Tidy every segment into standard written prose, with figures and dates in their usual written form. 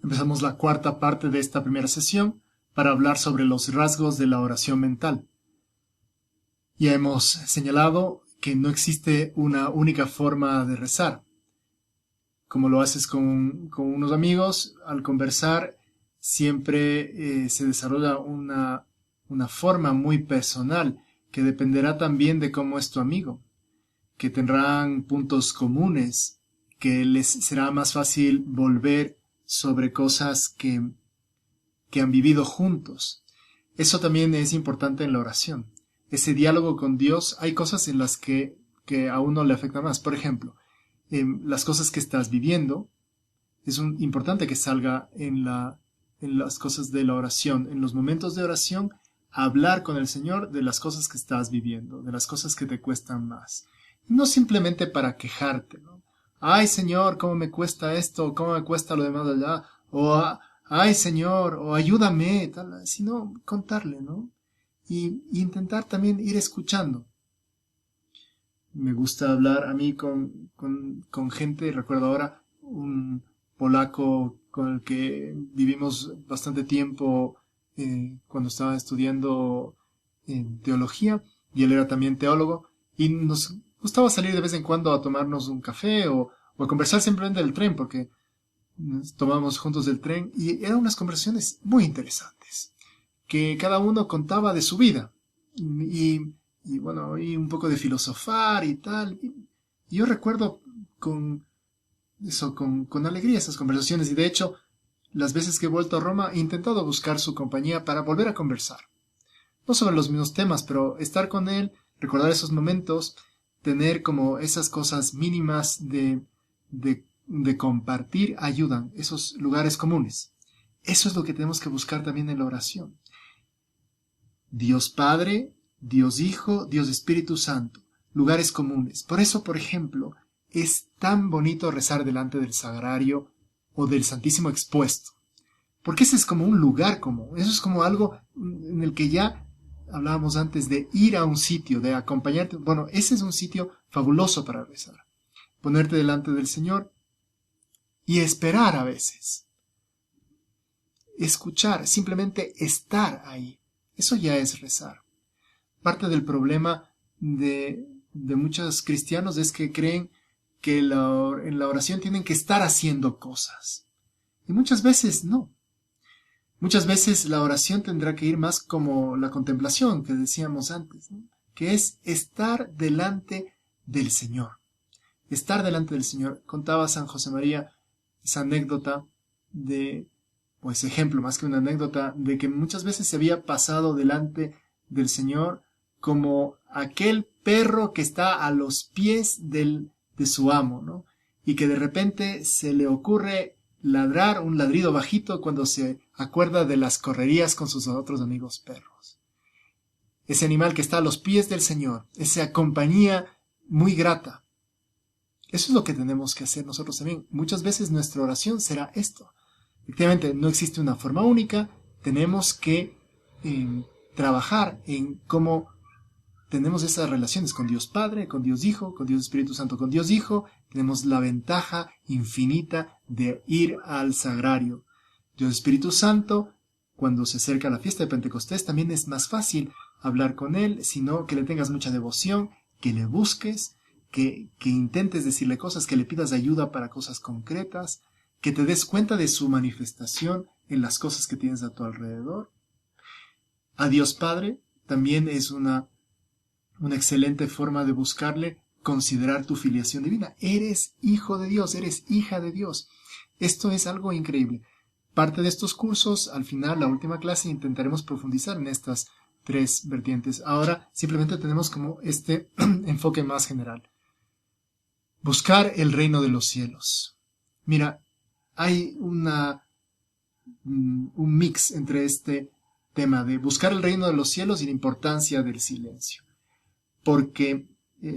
Empezamos la cuarta parte de esta primera sesión para hablar sobre los rasgos de la oración mental. Ya hemos señalado que no existe una única forma de rezar. Como lo haces con unos amigos, al conversar siempre se desarrolla una forma muy personal que dependerá también de cómo es tu amigo, que tendrán puntos comunes, que les será más fácil volver sobre cosas que han vivido juntos. Eso también es importante en la oración. Ese diálogo con Dios, hay cosas en las que a uno le afecta más. Por ejemplo, las cosas que estás viviendo, es importante que salga en las cosas de la oración, en los momentos de oración, hablar con el Señor de las cosas que estás viviendo, de las cosas que te cuestan más. No simplemente para quejarte, ¿no? Ay, Señor, ¿cómo me cuesta esto? ¿Cómo me cuesta lo demás allá? O, ay, Señor, o ayúdame, tal, sino contarle, ¿no? Y intentar también ir escuchando. Me gusta hablar a mí con gente, recuerdo ahora un polaco con el que vivimos bastante tiempo cuando estaba estudiando teología, y él era también teólogo, y nos gustaba salir de vez en cuando a tomarnos un café o a conversar simplemente del tren, porque nos tomábamos juntos el tren, y eran unas conversaciones muy interesantes, que cada uno contaba de su vida, y bueno, y un poco de filosofar y tal. Y yo recuerdo con alegría esas conversaciones, y de hecho, las veces que he vuelto a Roma he intentado buscar su compañía para volver a conversar. No sobre los mismos temas, pero estar con él, recordar esos momentos, tener como esas cosas mínimas de compartir ayudan, esos lugares comunes. Eso es lo que tenemos que buscar también en la oración. Dios Padre, Dios Hijo, Dios Espíritu Santo, lugares comunes. Por eso, por ejemplo, es tan bonito rezar delante del Sagrario o del Santísimo expuesto. Porque ese es como un lugar común. Eso es como algo en el que ya hablábamos antes de ir a un sitio, de acompañarte. Bueno, ese es un sitio fabuloso para rezar. Ponerte delante del Señor y esperar a veces. Escuchar, simplemente estar ahí. Eso ya es rezar. Parte del problema de muchos cristianos es que creen que en la oración tienen que estar haciendo cosas. Y muchas veces no. Muchas veces la oración tendrá que ir más como la contemplación que decíamos antes, ¿no? Que es estar delante del Señor. Estar delante del Señor. Contaba San José María esa anécdota o ese ejemplo más que una anécdota, de que muchas veces se había pasado delante del Señor como aquel perro que está a los pies de su amo, ¿no? Y que de repente se le ocurre ladrar un ladrido bajito cuando se acuerda de las correrías con sus otros amigos perros. Ese animal que está a los pies del Señor, esa compañía muy grata. Eso es lo que tenemos que hacer nosotros también. Muchas veces nuestra oración será esto. Efectivamente, no existe una forma única. Tenemos que trabajar en cómo tenemos esas relaciones con Dios Padre, con Dios Hijo, con Dios Espíritu Santo. Con Dios Hijo tenemos la ventaja infinita de ir al sagrario. Dios Espíritu Santo, cuando se acerca la fiesta de Pentecostés, también es más fácil hablar con Él, sino que le tengas mucha devoción, que le busques, que intentes decirle cosas, que le pidas ayuda para cosas concretas, que te des cuenta de su manifestación en las cosas que tienes a tu alrededor. A Dios Padre también es una excelente forma de buscarle, considerar tu filiación divina. Eres hijo de Dios, eres hija de Dios. Esto es algo increíble. Parte de estos cursos, al final, la última clase, intentaremos profundizar en estas tres vertientes. Ahora simplemente tenemos como este enfoque más general. Buscar el reino de los cielos. Mira, hay un mix entre este tema de buscar el reino de los cielos y la importancia del silencio. Porque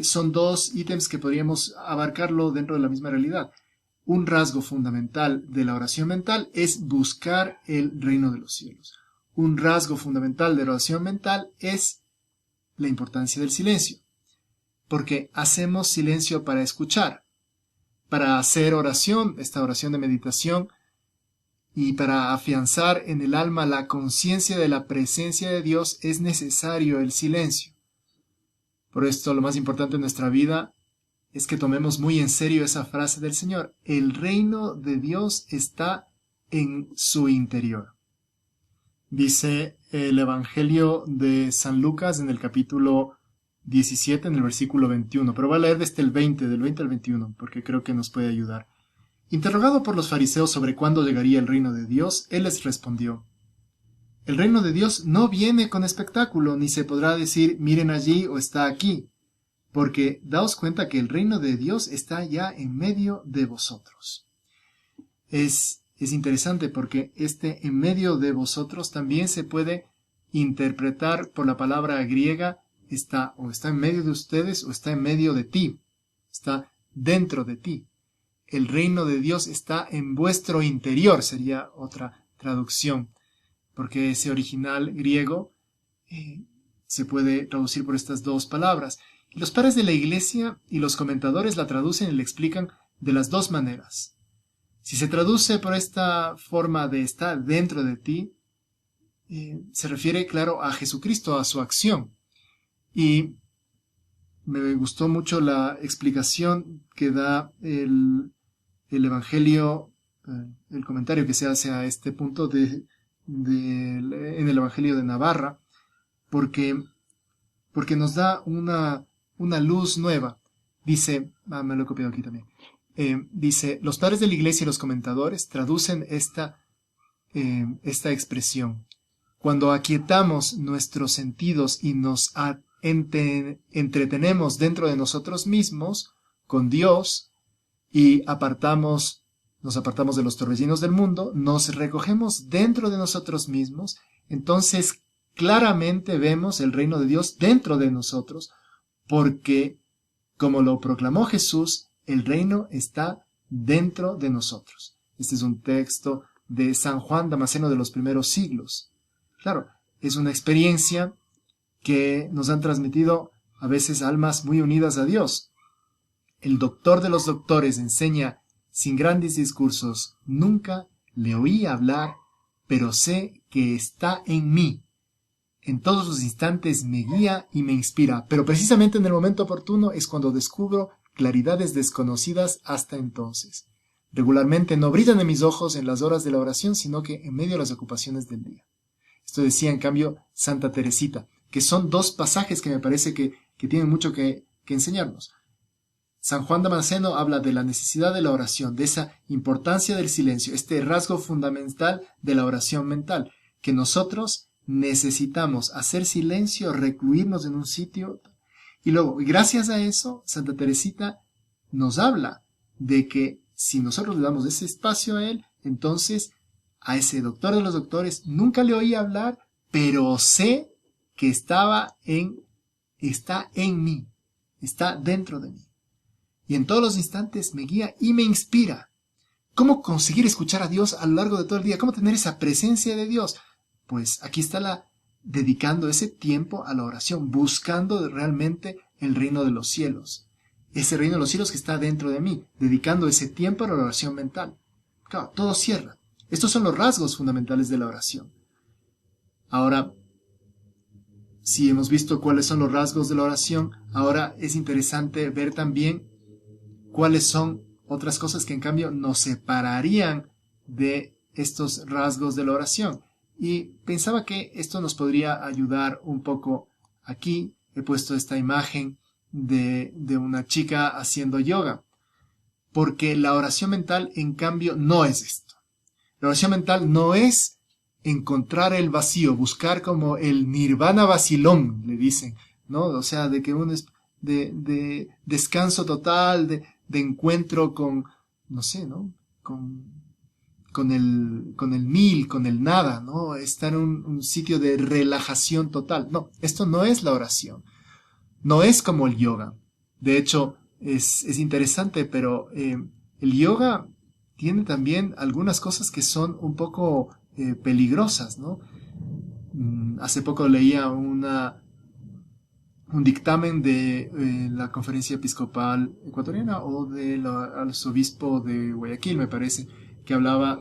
son dos ítems que podríamos abarcarlo dentro de la misma realidad. Un rasgo fundamental de la oración mental es buscar el reino de los cielos. Un rasgo fundamental de la oración mental es la importancia del silencio. Porque hacemos silencio para escuchar. Para hacer oración, esta oración de meditación, Y para afianzar en el alma la conciencia de la presencia de Dios es necesario el silencio. Por esto lo más importante en nuestra vida es que tomemos muy en serio esa frase del Señor. El reino de Dios está en su interior. Dice el Evangelio de San Lucas en el capítulo 17, en el versículo 21. Pero voy a leer desde el 20, del 20 al 21, porque creo que nos puede ayudar. Interrogado por los fariseos sobre cuándo llegaría el reino de Dios, él les respondió: el reino de Dios no viene con espectáculo, ni se podrá decir miren allí o está aquí, porque daos cuenta que el reino de Dios está ya en medio de vosotros. Es interesante porque este en medio de vosotros también se puede interpretar por la palabra griega está en medio de ustedes o está en medio de ti, está dentro de ti. El reino de Dios está en vuestro interior, sería otra traducción, porque ese original griego se puede traducir por estas dos palabras. Y los padres de la Iglesia y los comentadores la traducen y la explican de las dos maneras. Si se traduce por esta forma de estar dentro de ti, se refiere, claro, a Jesucristo, a su acción. Y me gustó mucho la explicación que da el Evangelio, el comentario que se hace a este punto en el Evangelio de Navarra, porque nos da una luz nueva. Dice, me lo he copiado aquí también, dice, los padres de la Iglesia y los comentadores traducen esta expresión. Cuando aquietamos nuestros sentidos y nos entretenemos dentro de nosotros mismos, con Dios, y nos apartamos de los torbellinos del mundo, nos recogemos dentro de nosotros mismos, entonces claramente vemos el reino de Dios dentro de nosotros, porque, como lo proclamó Jesús, el reino está dentro de nosotros. Este es un texto de San Juan Damasceno de los primeros siglos. Claro, es una experiencia que nos han transmitido a veces almas muy unidas a Dios. El doctor de los doctores enseña sin grandes discursos: nunca le oí hablar, pero sé que está en mí. En todos los instantes me guía y me inspira, pero precisamente en el momento oportuno es cuando descubro claridades desconocidas hasta entonces. Regularmente no brillan en mis ojos en las horas de la oración, sino que en medio de las ocupaciones del día. Esto decía, en cambio, Santa Teresita, que son dos pasajes que me parece que tienen mucho que enseñarnos. San Juan Damasceno habla de la necesidad de la oración, de esa importancia del silencio, este rasgo fundamental de la oración mental, que nosotros necesitamos hacer silencio, recluirnos en un sitio. Y luego, gracias a eso, Santa Teresita nos habla de que si nosotros le damos ese espacio a él, entonces a ese doctor de los doctores nunca le oí hablar, pero sé que está en mí, está dentro de mí. Y en todos los instantes me guía y me inspira. ¿Cómo conseguir escuchar a Dios a lo largo de todo el día? ¿Cómo tener esa presencia de Dios? Pues aquí está dedicando ese tiempo a la oración, buscando realmente el reino de los cielos. Ese reino de los cielos que está dentro de mí, dedicando ese tiempo a la oración mental. Claro, todo cierra. Estos son los rasgos fundamentales de la oración. Ahora, si hemos visto cuáles son los rasgos de la oración, ahora es interesante ver también cuáles son otras cosas que en cambio nos separarían de estos rasgos de la oración. Y pensaba que esto nos podría ayudar un poco aquí. He puesto esta imagen de una chica haciendo yoga, porque la oración mental en cambio no es esto. La oración mental no es encontrar el vacío, buscar como el nirvana vacilón, le dicen, ¿no? O sea, de que uno es de descanso total, de encuentro con, no sé, ¿no? Con el nil, con el nada, ¿no? Estar en un sitio de relajación total. No, esto no es la oración. No es como el yoga. De hecho, es interesante, pero el yoga tiene también algunas cosas que son un poco peligrosas, ¿no? Hace poco leía un dictamen de la Conferencia Episcopal Ecuatoriana o del arzobispo de Guayaquil, me parece, que hablaba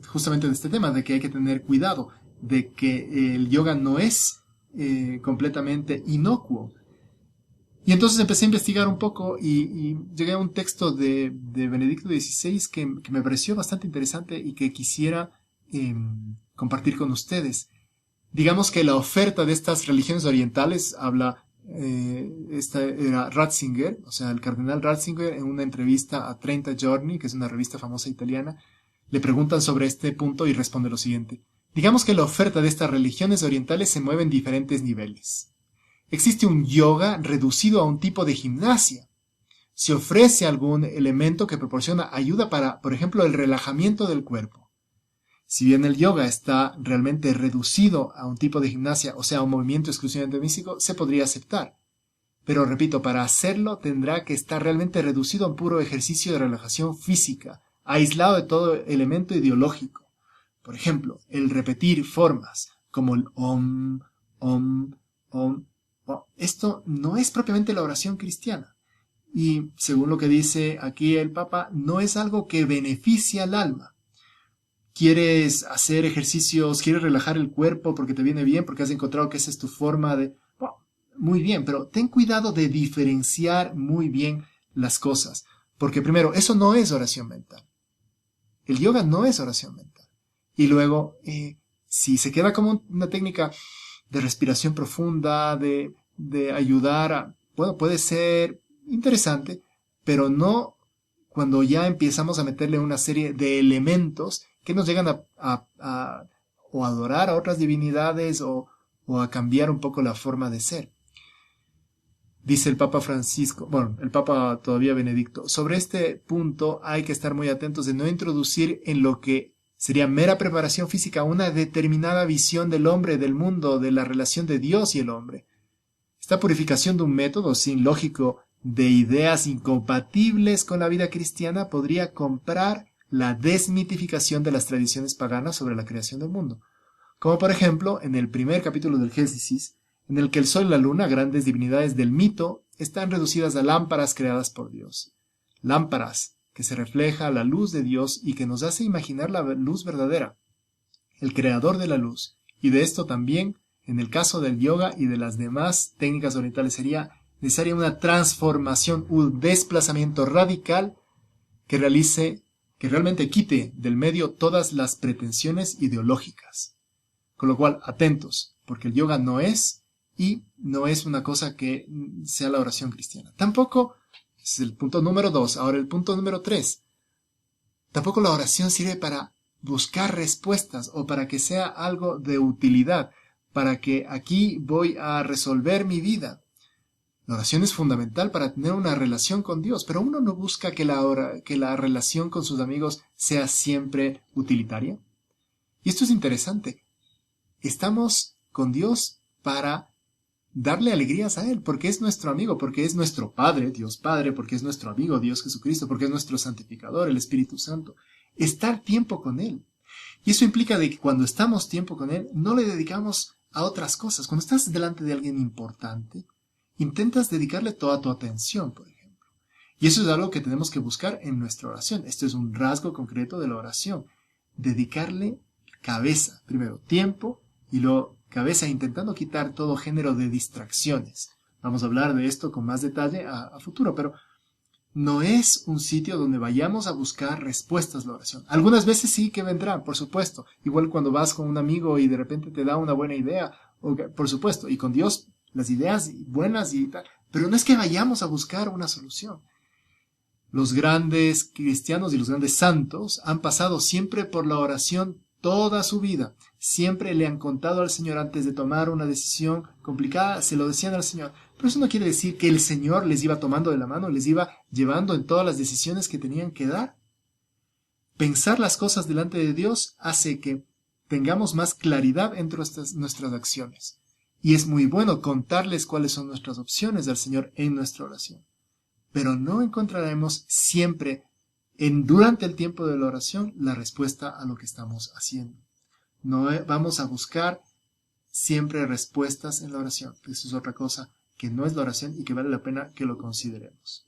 justamente de este tema, de que hay que tener cuidado, de que el yoga no es completamente inocuo. Y entonces empecé a investigar un poco y llegué a un texto de Benedicto XVI que me pareció bastante interesante y que quisiera compartir con ustedes. Digamos que la oferta de estas religiones orientales habla, esta era Ratzinger, o sea, el cardenal Ratzinger, en una entrevista a 30 Giorni, que es una revista famosa italiana, le preguntan sobre este punto y responde lo siguiente. Digamos que la oferta de estas religiones orientales se mueve en diferentes niveles. Existe un yoga reducido a un tipo de gimnasia. Se ofrece algún elemento que proporciona ayuda para, por ejemplo, el relajamiento del cuerpo. Si bien el yoga está realmente reducido a un tipo de gimnasia, o sea, a un movimiento exclusivamente místico, se podría aceptar. Pero repito, para hacerlo tendrá que estar realmente reducido a un puro ejercicio de relajación física, aislado de todo elemento ideológico. Por ejemplo, el repetir formas como el om, om, om. Esto no es propiamente la oración cristiana. Y según lo que dice aquí el Papa, no es algo que beneficia al alma. ¿Quieres hacer ejercicios? ¿Quieres relajar el cuerpo porque te viene bien? Porque has encontrado que esa es tu forma de... Bueno, muy bien, pero ten cuidado de diferenciar muy bien las cosas. Porque primero, eso no es oración mental. El yoga no es oración mental. Y luego, si se queda como una técnica de respiración profunda, de ayudar a... Bueno, puede ser interesante, pero no cuando ya empezamos a meterle una serie de elementos que nos llegan o adorar a otras divinidades o a cambiar un poco la forma de ser. Dice el Papa Francisco, bueno, el Papa todavía Benedicto, sobre este punto hay que estar muy atentos de no introducir en lo que sería mera preparación física una determinada visión del hombre, del mundo, de la relación de Dios y el hombre. Esta purificación de un método sin lógico de ideas incompatibles con la vida cristiana podría comprar la desmitificación de las tradiciones paganas sobre la creación del mundo. Como por ejemplo, en el primer capítulo del Génesis, en el que el sol y la luna, grandes divinidades del mito, están reducidas a lámparas creadas por Dios. Lámparas que se refleja la luz de Dios y que nos hace imaginar la luz verdadera, el creador de la luz. Y de esto también, en el caso del yoga y de las demás técnicas orientales, sería necesaria una transformación, un desplazamiento radical que realmente quite del medio todas las pretensiones ideológicas. Con lo cual, atentos, porque el yoga no es una cosa que sea la oración cristiana. Tampoco, es el punto número 2. Ahora el punto número 3. Tampoco la oración sirve para buscar respuestas o para que sea algo de utilidad, para que aquí voy a resolver mi vida. La oración es fundamental para tener una relación con Dios, pero uno no busca que la relación con sus amigos sea siempre utilitaria. Y esto es interesante. Estamos con Dios para darle alegrías a Él, porque es nuestro amigo, porque es nuestro Padre, Dios Padre, porque es nuestro amigo, Dios Jesucristo, porque es nuestro santificador, el Espíritu Santo. Estar tiempo con Él. Y eso implica de que cuando estamos tiempo con Él, no le dedicamos a otras cosas. Cuando estás delante de alguien importante, intentas dedicarle toda tu atención, por ejemplo. Y eso es algo que tenemos que buscar en nuestra oración. Esto es un rasgo concreto de la oración. Dedicarle cabeza, primero tiempo y luego cabeza, intentando quitar todo género de distracciones. Vamos a hablar de esto con más detalle a futuro, pero no es un sitio donde vayamos a buscar respuestas a la oración. Algunas veces sí que vendrán, por supuesto. Igual cuando vas con un amigo y de repente te da una buena idea, por supuesto. Y con Dios las ideas buenas y tal. Pero no es que vayamos a buscar una solución. Los grandes cristianos y los grandes santos han pasado siempre por la oración toda su vida. Siempre le han contado al Señor antes de tomar una decisión complicada, se lo decían al Señor. Pero eso no quiere decir que el Señor les iba tomando de la mano, les iba llevando en todas las decisiones que tenían que dar. Pensar las cosas delante de Dios hace que tengamos más claridad entre nuestras acciones. Y es muy bueno contarles cuáles son nuestras opciones al Señor en nuestra oración. Pero no encontraremos siempre durante el tiempo de la oración la respuesta a lo que estamos haciendo. No vamos a buscar siempre respuestas en la oración. Eso es otra cosa que no es la oración y que vale la pena que lo consideremos.